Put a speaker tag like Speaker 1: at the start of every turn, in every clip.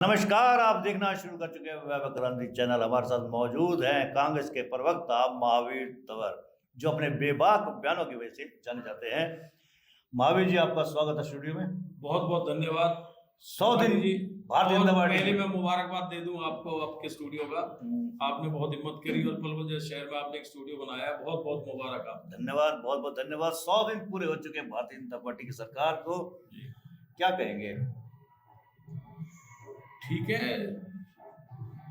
Speaker 1: नमस्कार, आप देखना शुरू कर चुके हैं वैभव क्रांति चैनल। हमारे साथ मौजूद हैं कांग्रेस के प्रवक्ता महावीर तंवर, जो अपने बेबाक बयानों की वजह से जाने जाते हैं। महावीर जी, आपका स्वागत है स्टूडियो में।
Speaker 2: बहुत बहुत धन्यवाद।
Speaker 1: 100 दिन
Speaker 2: जी,
Speaker 1: भारतीय जनता पार्टी।
Speaker 2: पहले मैं मुबारकबाद दे दूं आपको, आपके स्टूडियो का। आपने बहुत हिम्मत करी और पलवल जैसे शहर में आपने एक स्टूडियो बनाया, बहुत बहुत मुबारक आपको।
Speaker 1: धन्यवाद, बहुत बहुत धन्यवाद। 100 दिन पूरे हो चुके हैं भारतीय जनता पार्टी की सरकार को, क्या कहेंगे?
Speaker 2: ठीक है,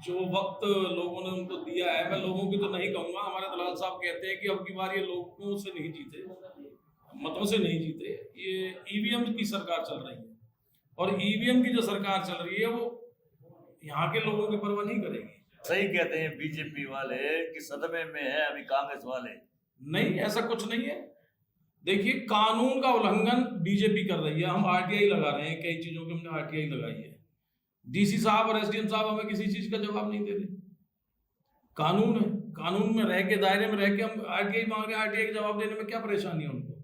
Speaker 2: जो वक्त लोगों ने उनको दिया है, मैं लोगों की तो नहीं कहूंगा। हमारे दलाल साहब कहते हैं कि अब की बार ये लोगों से नहीं जीते, मतों से नहीं जीते, ये ईवीएम की सरकार चल रही है। और ईवीएम की जो सरकार चल रही है वो यहाँ के लोगों की परवाह नहीं करेगी।
Speaker 1: सही कहते हैं बीजेपी वाले कि सदमे में है अभी कांग्रेस वाले।
Speaker 2: नहीं, ऐसा कुछ नहीं है। देखिए, कानून का उल्लंघन बीजेपी कर रही है। हम आरटीआई लगा रहे हैं, कई चीजों की हमने आरटीआई लगाई है। डीसी साहब और एसडीएम साहब हमें किसी चीज का जवाब नहीं दे रहे। कानून है, कानून में रह के, दायरे में रह के हम आरटीआई मांग रहे हैं। आरटीआई का जवाब देने में क्या परेशानी है उनको?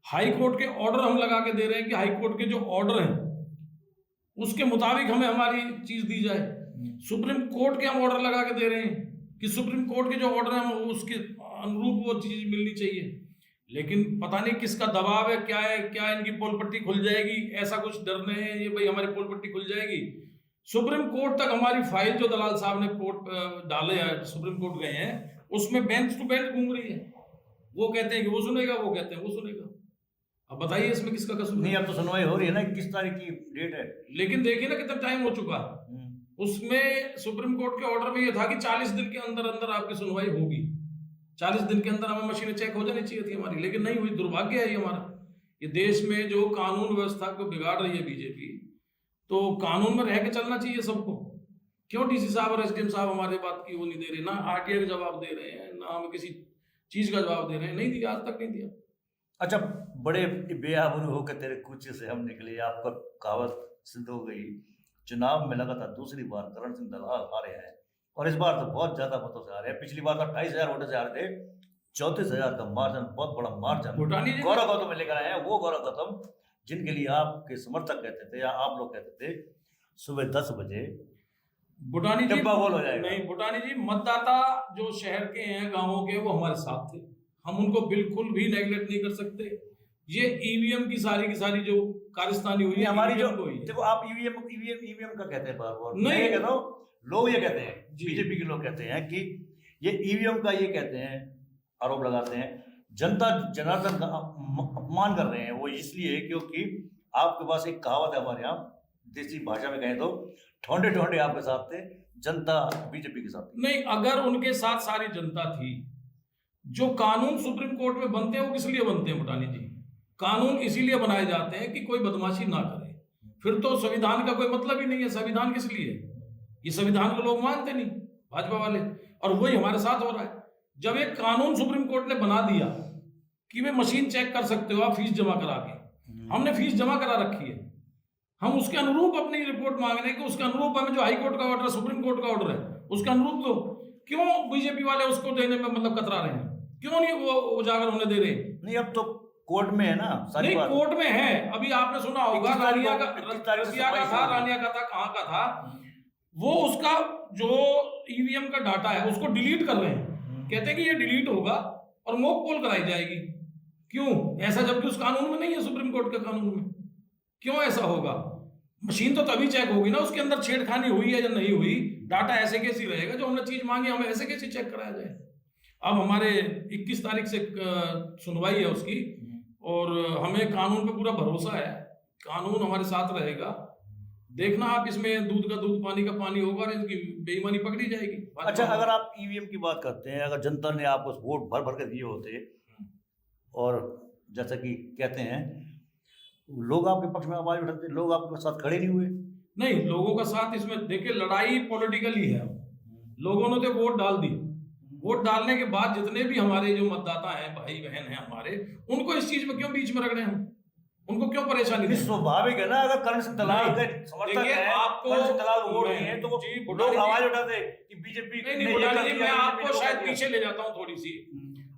Speaker 2: हाई कोर्ट के ऑर्डर हम लगा के दे रहे हैं कि हाई कोर्ट के जो ऑर्डर हैं उसके मुताबिक हमें हमारी चीज दी जाए। सुप्रीम कोर्ट के हम ऑर्डर लगा के दे रहे हैं कि सुप्रीम कोर्ट के जो ऑर्डर हैं उसके अनुरूप वो चीज मिलनी चाहिए। लेकिन पता नहीं किसका दबाव है, क्या इनकी पोल पट्टी खुल जाएगी, ऐसा कुछ डर रहे हैं ये, भाई हमारी पोल पट्टी खुल जाएगी। सुप्रीम कोर्ट तक हमारी फाइल जो दलाल साहब ने कोर्ट डाले हैं, सुप्रीम कोर्ट गए हैं, उसमें बेंच टू बेंच घूम रही है। वो कहते हैं कि वो सुनेगा, वो कहते हैं वो सुनेगा। अब बताइए इसमें किसका कसूर?
Speaker 1: नहीं, अब तो सुनवाई हो रही है ना, 21 तारीख की डेट है।
Speaker 2: लेकिन देखिए ना कितना टाइम हो चुका है। उसमें सुप्रीम कोर्ट के ऑर्डर में ये था कि 40 दिन के अंदर अंदर आपकी सुनवाई होगी। 40 दिन के अंदर हमें मशीनें चेक हो जानी चाहिए थी हमारी, लेकिन नहीं हुई। दुर्भाग्य है ये हमारा। ये देश में जो कानून व्यवस्था को बिगाड़ रही है बीजेपी, तो कानून में रह के चलना चाहिए सबको। क्यों डीसी साहब और एसडीएम साहब हमारे बात की वो नहीं दे रहे? ना आरटीआई का जवाब दे रहे हैं, ना हमें किसी चीज का जवाब दे रहे हैं। नहीं दिया, आज तक नहीं दिया।
Speaker 1: अच्छा, बड़े बेआबरू होकर तेरे कुछ से हम निकले, आपका कहावत सिद्ध हो गई। चुनाव में लगातार दूसरी बार करण सिंह दलाल आ रहे हैं और इस बार तो बहुत ज्यादा मतों से आ रहे हैं। पिछली बार तो 28,000 वोटों से आ रहे थे, 34,000 का मार्जिन, बहुत बड़ा मार्जिन। गौरव गौतम लेकर आए हैं, वो गौरव गौतम जिनके लिए आपके समर्थक कहते थे या आप लोग कहते थे सुबह 10 बजे
Speaker 2: भूटानी जी
Speaker 1: डब्बा गोल हो जाएगा।
Speaker 2: नहीं, भूटानी जी, मतदाता जो शहर के हैं, गांवों के, वो हमारे साथ थे। हम उनको बिल्कुल भी नेगलेक्ट नहीं कर सकते। ये ईवीएम की सारी जो कारस्तानी हुई है,
Speaker 1: हमारी जो देखो, आप ईवीएम का कहते हैं बार-बार।
Speaker 2: नहीं,
Speaker 1: ये कहता हूं, लोग ये कहते हैं, बीजेपी के लोग कहते हैं कि ये ईवीएम का, ये कहते हैं, आरोप लगाते हैं जनता जनार्दन का अपमान कर रहे हैं। वो इसलिए क्योंकि आपके पास एक कहावत है हमारे यहाँ, देसी भाषा में कहें तो, ठोंडे ठोंडे आपके साथ थे, जनता बीजेपी के साथ।
Speaker 2: नहीं, अगर उनके साथ सारी जनता थी, जो कानून सुप्रीम कोर्ट में बनते हैं वो किस लिए बनते हैं भूटानी जी? कानून इसीलिए बनाए जाते हैं कि कोई बदमाशी ना करे। फिर तो संविधान का कोई मतलब ही नहीं है। संविधान किस लिए? ये संविधान को लोग मानते नहीं, भाजपा वाले, और वही हमारे साथ हो रहा है। जब एक कानून सुप्रीम कोर्ट ने बना दिया कि वे मशीन चेक कर सकते हो आप फीस जमा करा के, हमने फीस जमा करा रखी है, हम उसके अनुरूप अपनी रिपोर्ट मांग रहे हैं कि उसके अनुरूप हमें जो हाई कोर्ट का ऑर्डर, सुप्रीम कोर्ट का ऑर्डर है, उसके अनुरूप दो। क्यों बीजेपी वाले उसको देने में मतलब कतरा रहे हैं? क्यों नहीं वो उजागर होने दे रहे?
Speaker 1: नहीं, अब तो कोर्ट में है ना सारी बात।
Speaker 2: कोर्ट में है। अभी आपने सुना होगा रानिया का था, रानिया का था, कहाँ का था वो, उसका जो ईवीएम का डाटा है उसको डिलीट कर रहे हैं। कहते हैं कि ये डिलीट होगा और मॉक पोल कराई जाएगी। क्यों ऐसा, जबकि उस कानून में नहीं है, सुप्रीम कोर्ट के कानून में? क्यों ऐसा होगा? मशीन तो तभी चेक होगी ना, उसके अंदर छेड़खानी हुई है या नहीं हुई। डाटा ऐसे कैसे रहेगा? जो हमने चीज मांगी हमें ऐसे कैसे चेक कराया जाए? अब हमारे 21 तारीख से सुनवाई है उसकी, और हमें कानून पे पूरा भरोसा है। कानून हमारे साथ रहेगा। देखना आप, इसमें दूध का दूध, पानी का पानी होगा और इनकी बेईमानी पकड़ी जाएगी।
Speaker 1: अच्छा, अगर आप ईवीएम की बात करते हैं, अगर जनता ने आपको वोट भर भर के दिए होते, और जैसा कि कहते हैं लोग आपके पक्ष में आवाज उठाते, लोग आपके साथ खड़े नहीं हुए।
Speaker 2: नहीं, लोगों का साथ इसमें देखिए, लड़ाई पॉलिटिकल ही है। लोगों ने तो वोट डाल दी। वोट डालने के बाद जितने भी हमारे जो मतदाता हैं, भाई बहन हैं हमारे, उनको इस चीज में क्यों बीच में रख रहे हैं? उनको क्यों परेशानी?
Speaker 1: स्वाभाविक है ना, अगर करण सिंह दलाल के समर्थक हैं,
Speaker 2: आपको
Speaker 1: करण सिंह दलाल वोट नहीं है, तो लोग आवाज उठाते कि बीजेपी।
Speaker 2: नहीं, मैं आपको शायद पीछे ले जाता हूँ थोड़ी सी।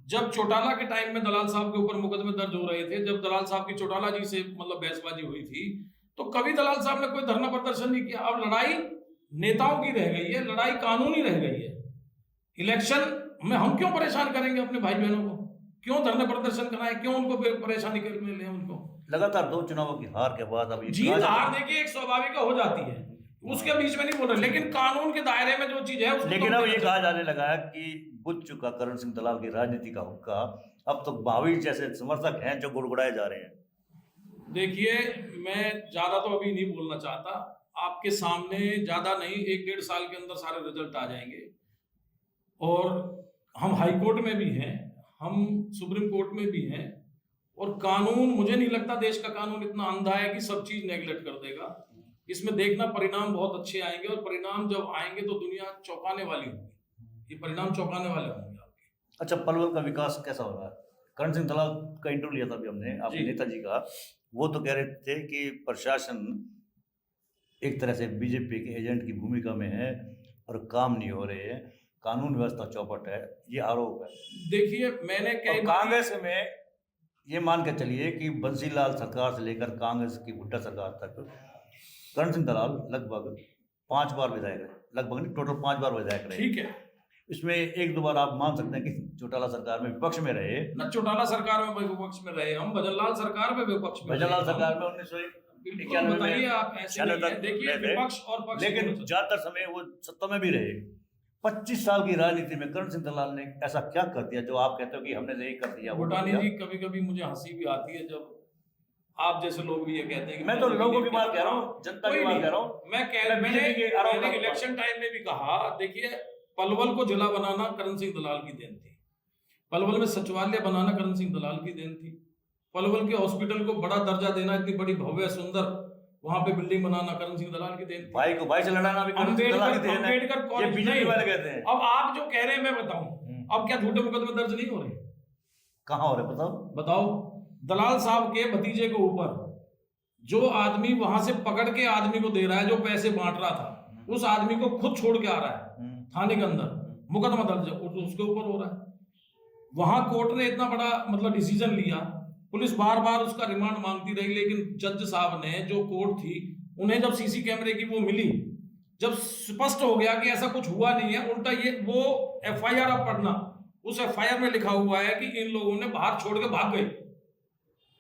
Speaker 2: जब चौटाला के टाइम में दलाल साहब के ऊपर मुकदमे दर्ज हो रहे थे, जब दलाल साहब की चौटाला जी से मतलब बहसबाजी हुई थी, तो कभी दलाल साहब ने कोई धरना प्रदर्शन नहीं किया। अब लड़ाई नेताओं की रह गई है, लड़ाई कानूनी रह गई है। इलेक्शन में हम क्यों परेशान करेंगे अपने भाई बहनों को, क्यों धरने प्रदर्शन कराएं, क्यों उनको परेशानी में लें उनको।
Speaker 1: लगातार 2 चुनावों की हार के बाद अब
Speaker 2: जीत हार देखिए एक स्वाभाविक हो जाती है, उसके बीच में नहीं बोल रहे, लेकिन कानून के दायरे में जो चीज है उसको।
Speaker 1: लेकिन अब ये कहा जाने लगा है कि बुझ चुका करण सिंह दलाल की राजनीति का हुक्का, अब तो महावीर जैसे समर्थक हैं जो गुड़गुड़ाए जा रहे हैं।
Speaker 2: देखिए मैं ज्यादा तो अभी नहीं बोलना चाहता, आपके सामने ज्यादा नहीं, 1-1.5 साल के अंदर सारे रिजल्ट आ जाएंगे। और हम हाई कोर्ट में भी हैं, हम सुप्रीम कोर्ट में भी हैं, और कानून, मुझे नहीं लगता देश का कानून इतना अंधा है कि सब चीज नेगलेक्ट कर देगा। इसमें देखना परिणाम बहुत अच्छे आएंगे, और परिणाम जब आएंगे तो दुनिया चौंकाने वाली होगी, ये परिणाम चौंकाने वाले होंगे आपके।
Speaker 1: अच्छा, पलवल का विकास कैसा हो रहा है? करण सिंह दलाल का इंटरव्यू लिया था अभी हमने आपके नेताजी का, वो तो कह रहे थे कि प्रशासन एक तरह से बीजेपी के एजेंट की भूमिका में है और काम नहीं हो रहे हैं, कानून व्यवस्था चौपट है, ये आरोप है।
Speaker 2: देखिए मैंने कई
Speaker 1: कांग्रेस में ये मान के चलिए कि बंसीलाल सरकार से लेकर कांग्रेस की भुट्टा सरकार तक करण सिंह दलाल लगभग 5 बार विधायक रहे, लगभग नहीं, टोटल 5 बार विधायक रहे।
Speaker 2: ठीक है,
Speaker 1: इसमें 1-2 बार आप मान सकते हैं कि चौटाला सरकार में विपक्ष में रहे,
Speaker 2: न चौटाला सरकार में विपक्ष में रहे, हम भजनलाल सरकार में विपक्ष में,
Speaker 1: भजनलाल सरकार में 1991
Speaker 2: बताइए आप ऐसे नहीं है। देखिए विपक्ष और पक्ष,
Speaker 1: लेकिन ज्यादातर समय वो सत्ता में भी रहे। 25 साल की राजनीति में करण सिंह दलाल ने ऐसा क्या कर दिया जो आप कहते हो कि हमने यही कर दिया?
Speaker 2: भूटानी जी, कभी कभी मुझे हंसी भी आती है जब आप जैसे लोग भी ये कहते हैं कि
Speaker 1: मैं तो लोगों की बात कह रहा हूँ, जनता की बात कह रहा हूँ।
Speaker 2: मैंने इलेक्शन टाइम में भी कहा, देखिए पलवल को जिला बनाना करण सिंह दलाल की देन थी, पलवल में सचिवालय बनाना करण सिंह दलाल की देन थी, पलवल के हॉस्पिटल को बड़ा दर्जा देना, इतनी बड़ी भव्य सुंदर वहां पे बिल्डिंग बनाना करण सिंह दलाल की देन थी।
Speaker 1: भाई को भाई से लड़ाना भी करण सिंह दलाल की देन है।
Speaker 2: अम्बेडकर कॉलेज
Speaker 1: बीजेपी वाले कहते हैं।
Speaker 2: अब आप जो कह रहे हैं मैं बताऊं, अब क्या झूठे मुकदमे दर्ज नहीं हो रहे?
Speaker 1: कहाँ हो रहे बताओ?
Speaker 2: बताओ, दलाल साहब के भतीजे के ऊपर जो आदमी वहां से पकड़ के आदमी को दे रहा है, जो पैसे बांट रहा था, उस आदमी को खुद छोड़ के आ रहा है थाने के अंदर, मुकदमा दर्ज उसके ऊपर हो रहा है। वहां कोर्ट ने इतना बड़ा मतलब डिसीजन लिया, पुलिस बार बार उसका रिमांड मांगती रही, लेकिन जज साहब ने, जो कोर्ट थी, उन्हें जब सीसी कैमरे की वो मिली, जब स्पष्ट हो गया कि ऐसा कुछ हुआ नहीं है, उल्टा ये वो एफआईआर आप पढ़ना, उस एफआईआर में लिखा हुआ है कि इन लोगों ने बाहर छोड़ के भाग गए।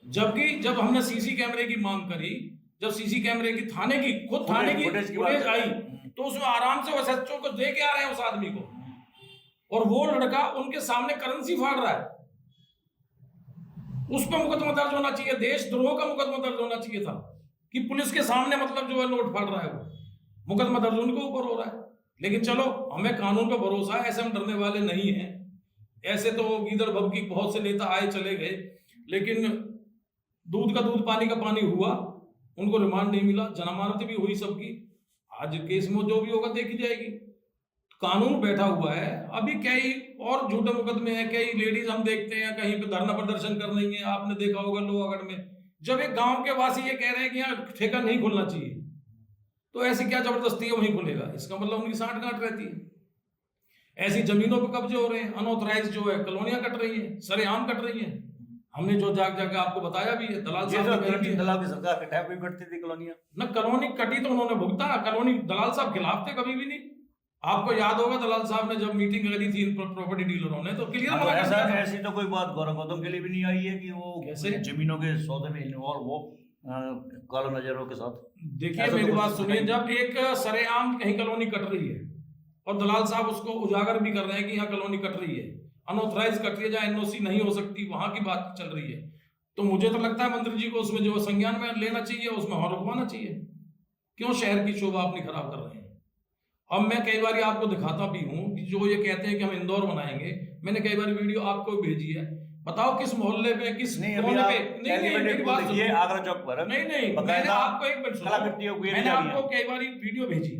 Speaker 2: जबकि जब हमने सीसी कैमरे की मांग करी, जब सीसी कैमरे की थाने की खुद थाने की फुटेज आई, तो उसमें आराम से वो एसएचओ को दे के आ रहे हैं उस आदमी को, और वो लड़का उनके सामने करेंसी फाड़ रहा है। उस पर मुकदमा दर्ज होना चाहिए, देशद्रोह का मुकदमा दर्ज होना चाहिए था कि पुलिस के सामने मतलब जो है नोट फाड़ रहा है, वो मुकदमा दर्ज उनके ऊपर हो रहा है। लेकिन चलो, हमें कानून पर भरोसा है, ऐसे हम डरने वाले नहीं हैं। ऐसे तो गीदड़ भबकी बहुत से नेता आए चले गए, लेकिन दूध का दूध पानी का पानी हुआ, उनको रिमांड नहीं मिला, जमानत भी हुई सबकी। आज केस में जो भी होगा देखी जाएगी, कानून बैठा हुआ है। अभी कई और झूठे मुकदमे हैं, कई लेडीज हम देखते हैं कहीं पे धरना प्रदर्शन कर रही हैं, आपने देखा होगा लोहागढ़ में, जब एक गांव के वासी ये कह रहे हैं कि यहाँ ठेका नहीं खुलना चाहिए, तो ऐसी क्या जबरदस्ती है वहीं खुलेगा? इसका मतलब उनकी सांठ-गांठ रहती है। ऐसी जमीनों पे कब्जे हो रहे हैं, अनऑथराइज जो है कॉलोनियां कट रही हैं, सरेआम कट रही हैं। हमने जो जाके आपको बताया भी है, दलाल साहब
Speaker 1: दलाल की सरकार के टाइम पे कटती थी कॉलोनियां,
Speaker 2: न कॉलोनी कटी तो उन्होंने भुगता, कॉलोनी दलाल साहब खिलाफ थे कभी भी नहीं। आपको याद होगा दलाल साहब ने जब मीटिंग करी थी प्रॉपर्टी डीलरों ने, तो क्लियर मना कर दिया था।
Speaker 1: ऐसी तो कोई बात गौरव गौतम के लिए भी नहीं आई है कि वो
Speaker 2: कैसे
Speaker 1: जमीनों के सौदे में इन्वॉल्व वो काला नजरों के साथ।
Speaker 2: देखिए मेरी बात सुनिए, जब एक सरेआम कहीं कॉलोनी कट रही है और दलाल साहब उसको उजागर भी कर रहे हैं कि यहाँ कॉलोनी कट रही है, अनऑथराइज कट रही है, जहाँ एनओसी नहीं हो सकती, वहां की बात चल रही है, तो मुझे तो लगता है मंत्री जी को उसमें जो संज्ञान में लेना चाहिए, उसमें और रुकवाना चाहिए। क्यों शहर की शोभा अपनी खराब कर रहे हैं? अब मैं कई बार आपको दिखाता भी हूँ कि जो ये कहते हैं कि हम इंदौर बनाएंगे, मैंने कई बार वीडियो आपको भेजी है, बताओ किस मोहल्ले में, किस कोने पे। नहीं मेरी बात सुनिए,
Speaker 1: आगरा चौक पर
Speaker 2: नहीं मैंने आपको एक मिनट सुनो, मैंने आपको कई बार वीडियो भेजी,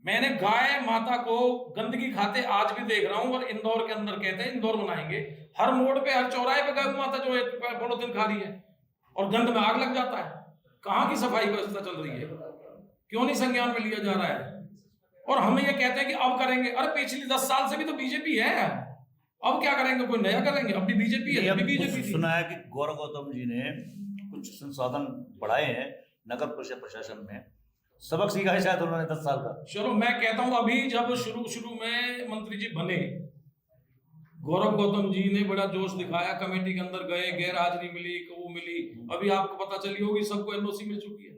Speaker 2: मैंने गाय माता को गंदगी खाते आज भी देख रहा हूँ, और इंदौर के अंदर कहते हैं इंदौर बनाएंगे, हर मोड़ पे हर चौराहे पे गाय माता जो है पॉलिथीन खा रही है और गंद में आग लग जाता है। कहाँ की सफाई व्यवस्था चल रही है? क्यों नहीं संज्ञान में लिया जा रहा है? और हमें ये कहते हैं कि अब करेंगे, अरे पिछली 10 साल से भी तो बीजेपी है, अब क्या करेंगे? कोई नया करेंगे? अब भी बीजेपी है, अभी बीजेपी।
Speaker 1: सुना है कि गौरव गौतम जी ने कुछ संसाधन बढ़ाए हैं नगर परिषद प्रशासन में सबक सीखा है शायद उन्होंने 10 साल का।
Speaker 2: चलो मैं कहता हूँ, अभी जब शुरू में मंत्री जी बने, गौरव गौतम जी ने बड़ा जोश दिखाया, कमेटी के अंदर गए, गैर हाजिरी मिली, वो मिली। अभी आपको पता चली होगी सबको एनओसी मिल चुकी है।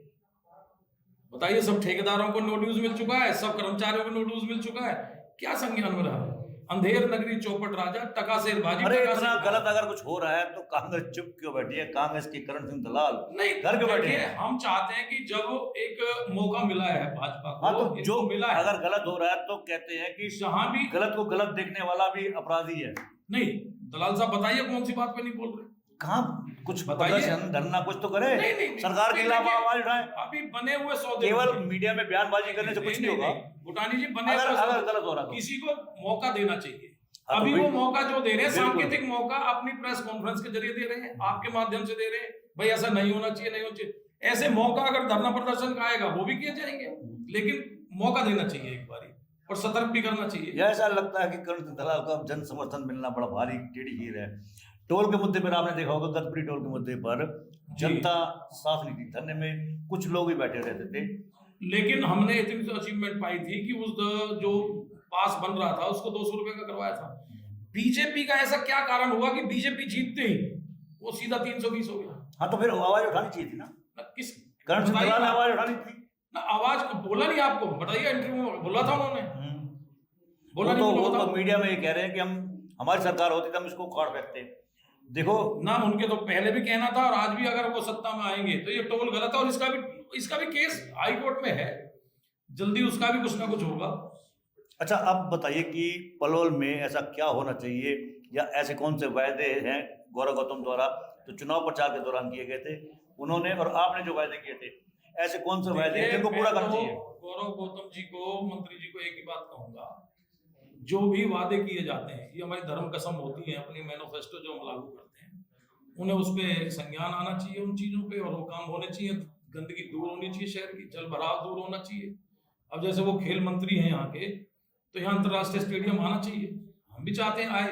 Speaker 2: बताइए, सब ठेकेदारों को नोटिस मिल चुका है, सब कर्मचारियों को नोटिस मिल चुका है। क्या संज्ञान में रहा? अंधेर नगरी चौपट राजा, टकासेरबाजी।
Speaker 1: अरे इतना गलत अगर कुछ हो रहा है तो कांग्रेस चुप क्यों बैठी है? कांग्रेस की करण सिंह दलाल
Speaker 2: नहीं
Speaker 1: घर क्यों बैठे हैं?
Speaker 2: हम चाहते हैं कि जब एक मौका मिला है भाजपा को,
Speaker 1: हाँ, तो जो
Speaker 2: मिला है,
Speaker 1: अगर गलत हो रहा है तो कहते हैं कि
Speaker 2: जहां भी
Speaker 1: गलत को गलत देखने वाला भी अपराधी है।
Speaker 2: नहीं, दलाल साहब बताइए कौन सी बात पे नहीं बोल रहे?
Speaker 1: कहाँ कुछ
Speaker 2: बताइए।
Speaker 1: प्रदर्शन धरना कुछ तो करे,
Speaker 2: नहीं,
Speaker 1: सरकार के खिलाफ आवाज उठाए।
Speaker 2: अभी बने हुए
Speaker 1: केवल मीडिया में बयानबाजी करने से कुछ नहीं होगा।
Speaker 2: भूटानी जी, बने
Speaker 1: अगर
Speaker 2: हुए
Speaker 1: गलत हो रहा तो
Speaker 2: किसी को मौका देना चाहिए।
Speaker 1: हाँ,
Speaker 2: अभी
Speaker 1: तो
Speaker 2: वो मौका जो दे रहे हैं,
Speaker 1: बिल्कुल।
Speaker 2: सांकेतिक मौका अपनी प्रेस कॉन्फ्रेंस के जरिए दे रहे हैं, आपके माध्यम से दे रहे हैं, भाई ऐसा नहीं होना चाहिए, नहीं होना चाहिए। ऐसे मौका अगर धरना प्रदर्शन का आएगा वो भी किए जाएंगे, लेकिन मौका देना चाहिए एक बारी, और सतर्क भी करना चाहिए।
Speaker 1: ऐसा लगता है कि करण सिंह दलाल का जन समर्थन मिलना बड़ा भारी टेढ़ी खीर है। टोल के मुद्दे पर आपने देखा होगा, गतपुरी टोल के मुद्दे पर जनता साथ नहीं थी, धरने में कुछ लोग ही बैठे रहते थे।
Speaker 2: लेकिन हमने इतनी तो अचीवमेंट पाई थी कि उस जो पास बन रहा था उसको 200 रुपए का करवाया था। बीजेपी का ऐसा क्या कारण हुआ कि बीजेपी जीतते ही वो सीधा 320 हो गया?
Speaker 1: हाँ, तो फिर आवाज उठानी चाहिए थी ना,
Speaker 2: किस
Speaker 1: करण सिंह दलाल ने आवाज उठानी थी
Speaker 2: ना। आवाज बोला नहीं आपको? बताइए, इंटरव्यू में बोला था उन्होंने? बोला नहीं?
Speaker 1: वो तो मीडिया में ये कह रहे हैं कि हमारी सरकार होती तो हम इसको उखाड़ फेंकते। देखो
Speaker 2: ना, उनके तो पहले भी कहना था, और आज भी अगर वो सत्ता में आएंगे तो ये टोल गलत है, और इसका भी केस हाई कोर्ट में है, जल्दी उसका भी कुछ ना कुछ होगा।
Speaker 1: अच्छा, अब बताइए कि पलवल में ऐसा क्या होना चाहिए, या ऐसे कौन से वायदे हैं गौरव गौतम द्वारा जो चुनाव प्रचार के दौरान किए गए थे उन्होंने, और आपने जो वायदे किए थे, ऐसे कौन से वायदे हैं जिनको पूरा करना चाहिए?
Speaker 2: गौरव गौतम जी को, मंत्री जी को एक ही बात कहूंगा, जो भी वादे किए जाते हैं, ये हमारी धर्म कसम होती है, अपनी मैनिफेस्टो जो हम लागू करते हैं, उन्हें उस पर संज्ञान आना चाहिए उन चीजों पे, और वो काम होने चाहिए। गंदगी दूर होनी चाहिए, शहर की जल भराव दूर होना चाहिए। अब जैसे वो खेल मंत्री हैं यहाँ के, तो यहाँ अंतरराष्ट्रीय स्टेडियम आना चाहिए, हम भी चाहते हैं आए।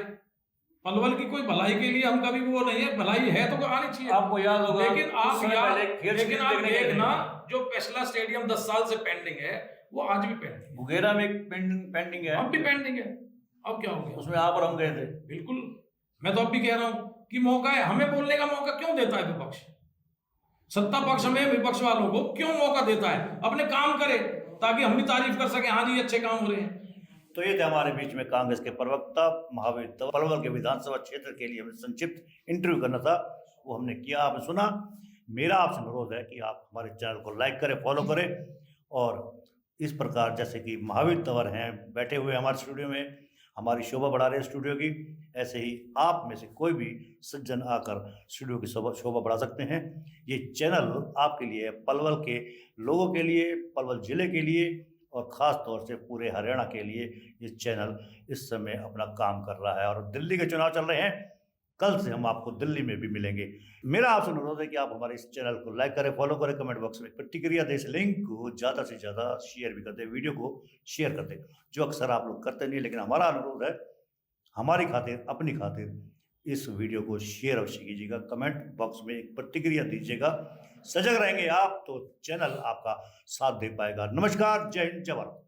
Speaker 2: पलवल की कोई भलाई के लिए हम कभी वो नहीं है, भलाई है तो आनी चाहिए।
Speaker 1: आपको याद होगा,
Speaker 2: लेकिन आप देखना, जो पिछला स्टेडियम 10 साल से पेंडिंग है, वो आज भी पेंडिंग है।
Speaker 1: बुगेरा में एक पेंडिंग है,
Speaker 2: अब भी पेंडिंग है। अब क्या हो गया?
Speaker 1: उसमें आप और हम गए थे।
Speaker 2: बिल्कुल, मैं तो अब भी कह रहा हूं कि मौका है, हमें बोलने का मौका क्यों देता है विपक्ष? सत्ता पक्ष में विपक्ष वालों को क्यों मौका देता है? अपने काम करे ताकि हम भी तारीफ कर सके, हाँ जी अच्छे काम हो रहे हैं।
Speaker 1: तो ये थे हमारे बीच में कांग्रेस के प्रवक्ता महावीर तंवर। पलवल के विधानसभा क्षेत्र के लिए हमें संक्षिप्त इंटरव्यू करना था, वो हमने किया, आपने सुना। मेरा आपसे अनुरोध है कि आप हमारे चैनल को लाइक करें, फॉलो करें, और इस प्रकार जैसे कि महावीर तंवर हैं बैठे हुए हमारे स्टूडियो में, हमारी शोभा बढ़ा रहे हैं स्टूडियो की, ऐसे ही आप में से कोई भी सज्जन आकर स्टूडियो की शोभा बढ़ा सकते हैं। ये चैनल आपके लिए, पलवल के लोगों के लिए, पलवल जिले के लिए, और ख़ास तौर से पूरे हरियाणा के लिए ये चैनल इस समय अपना काम कर रहा है। और दिल्ली के चुनाव चल रहे हैं, कल से हम आपको दिल्ली में भी मिलेंगे। मेरा आपसे अनुरोध है कि आप हमारे इस चैनल को लाइक करें, फॉलो करें, कमेंट बॉक्स में प्रतिक्रिया दें, इस लिंक को ज़्यादा से ज़्यादा शेयर भी कर दें, वीडियो को शेयर कर दें, जो अक्सर आप लोग करते नहीं, लेकिन हमारा अनुरोध है, हमारी खातिर, अपनी खातिर इस वीडियो को शेयर अवश्य कीजिएगा, कमेंट बॉक्स में एक प्रतिक्रिया दीजिएगा। सजग रहेंगे आप तो चैनल आपका साथ दे पाएगा। नमस्कार, जय हिंद, जय भारत।